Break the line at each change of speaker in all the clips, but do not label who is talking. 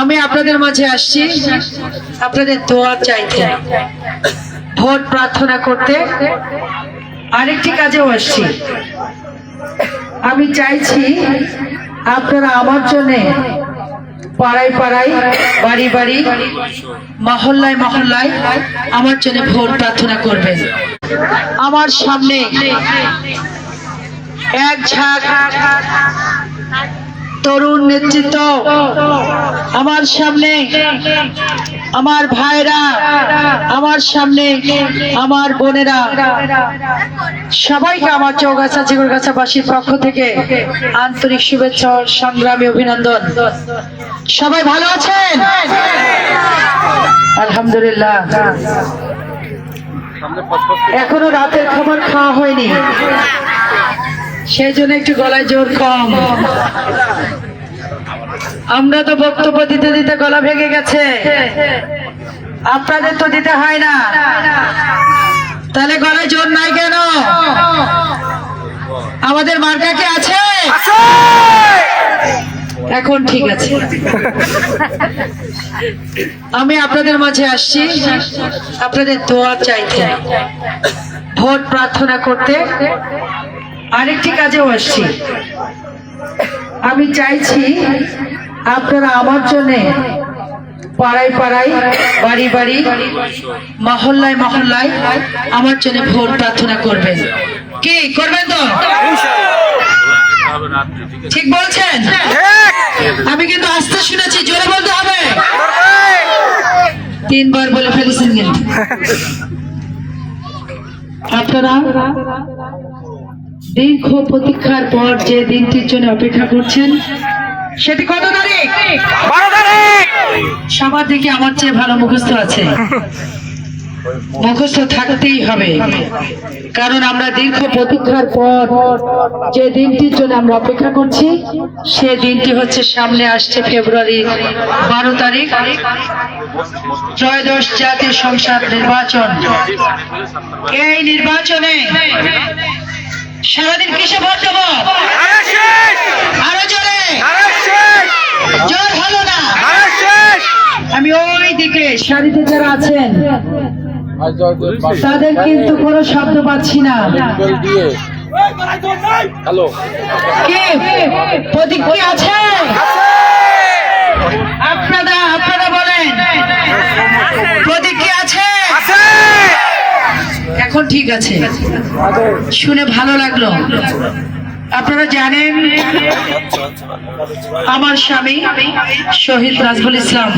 আমি আপনাদের মাঝে আসছি আপনাদের দোয়া চাইতে, ভোট প্রার্থনা করতে, আরেকটি কাজেও আসছি। আমি চাইছি আপনারা আমার জন্য পাড়ায় পাড়ায়, বাড়ি বাড়ি, মহল্লায় মহল্লায় আমার জন্য ভোট প্রার্থনা করবেন। আমার সামনে এক ঝাঁক তরুণ নেতৃত্ব, আমার সামনে আমার ভাইরা, আমার সামনে আমার বোনেরা, সবাইকে আমার চৌগাছা চিগুরগাছাবাসীর পক্ষ থেকে আন্তরিক শুভেচ্ছা ও সংগ্রামী অভিনন্দন। সবাই ভালো আছেন? আলহামদুলিল্লাহ। এখনো রাতের খাবার খাওয়া হয়নি, সেই জন্য একটু গলায় জোর কম। আমরা তো বক্তব্য দিতে দিতে গলা ভেঙে গেছে, আপনাদের তো দিতে হয় না, তাহলে গলায় জোর নাই কেন? আমাদের মার্কা কি আছে? এখন ঠিক আছে। আমি আপনাদের মাঝে আসছি আপনাদের দোয়া চাইতে, ভোট প্রার্থনা করতে, আরেকটি কাজেও আসছি। আমি চাইছি আপনারা আমার জন্য পাড়ায় পাড়ায়, বাড়ি বাড়ি, মহল্লায় মহল্লায় আমার জন্য ভোট প্রার্থনা করবেন। কি করবেন তো? ঠিক বলছেন? আমি কিন্তু আস্তে শুনেছি, জোরে বলতে হবে। 3 বার বলে ফেলেছেন কিন্তু আপনারা। দীর্ঘ প্রতীক্ষার পর যে দিনটির জন্য অপেক্ষা করছেন, সেটি কত তারিখ? 12 তারিখ। সবার দিকে আমার চেয়ে ভালো মুখস্থ আছে, মুখস্থ থাকতেই হবে, কারণ আমরা দীর্ঘ প্রতীক্ষার পর যে দিনটির জন্য আমরা অপেক্ষা করছি, সে দিনটি হচ্ছে সামনে আসছে ফেব্রুয়ারি 12 তারিখ, ত্রয়োদশ জাতীয় সংসদ নির্বাচন। এই নির্বাচনে সারাদিন কিসে ভোট দেবো? আরো জোরে, জোর হলো না। আমি ওই দিকে সারিতে যারা আছেন তাদের কিন্তু কোনো শব্দ পাচ্ছি না। কি প্রতীক কি আছে? আপনারা বলেন, প্রতীক কি আছে? এখন ঠিক আছে, শুনে ভালো লাগলো। আপনারা জানেন আমার স্বামী শহীদ রাজবুল ইসলাম,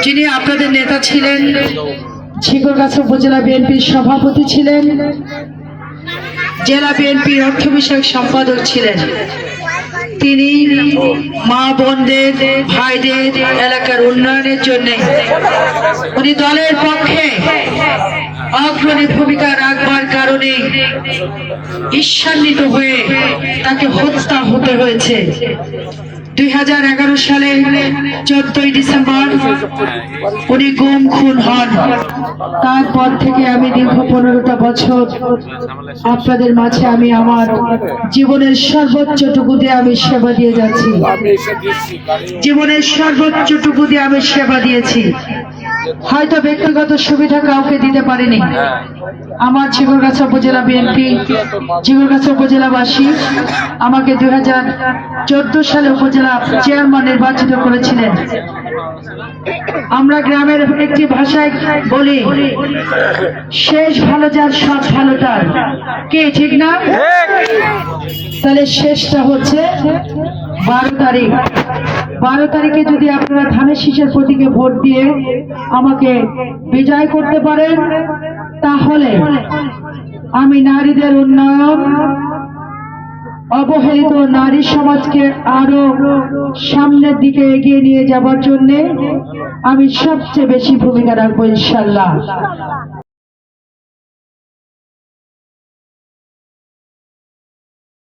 যিনি আপনাদের নেতা ছিলেন, ঝিকরগাছা উপজেলা বিএনপির সভাপতি ছিলেন, জেলা বিএনপির অর্থ বিষয়ক সম্পাদক ছিলেন। তিনি মা বোনদের, ভাইদের, এলাকার উন্নয়নের জন্য উনি দলের পক্ষে অগ্রণী ভূমিকা রাখবার কারণে ঈর্ষান্বিত হয়ে তাকে হত্যা হতে হয়েছে। 2011 সালে 14 ডিসেম্বর উনি গুম খুন হন। তারপর থেকে আমি দীর্ঘ 15টা বছর আপনাদের মাঝে আমি আমার জীবনের সর্বোচ্চটুকু দিয়ে আমি সেবা দিয়ে যাচ্ছি, জীবনের সর্বোচ্চটুকু দিয়ে আমি সেবা দিয়েছি। হয়তো ব্যক্তিগত সুবিধা কাউকে দিতে পারিনি। আমার ঝিকরগাছা উপজেলা বিএনপি, ঝিকরগাছা উপজেলাবাসী আমাকে 2014 সালে উপজেলা চেয়ারম্যান নির্বাচিত করেছিলেন। আমরা গ্রামের একটি ভাষায় বলি, শেষ ভালো যার সব ভালো তার। কি ঠিক না? তাহলে শেষটা হচ্ছে 12 তারিখ। 12 তারিখে যদি আপনারা ধানের শীষের প্রতীকে ভোট দিয়ে আমাকে বিজয় করতে পারেন, তাহলে আমি নারীদের উন্নয়ন, অবহেলিত নারী সমাজকে আরো সামনের দিকে এগিয়ে নিয়ে যাবার জন্য আমি সবচেয়ে বেশি ভূমিকা রাখবো ইনশাআল্লাহ।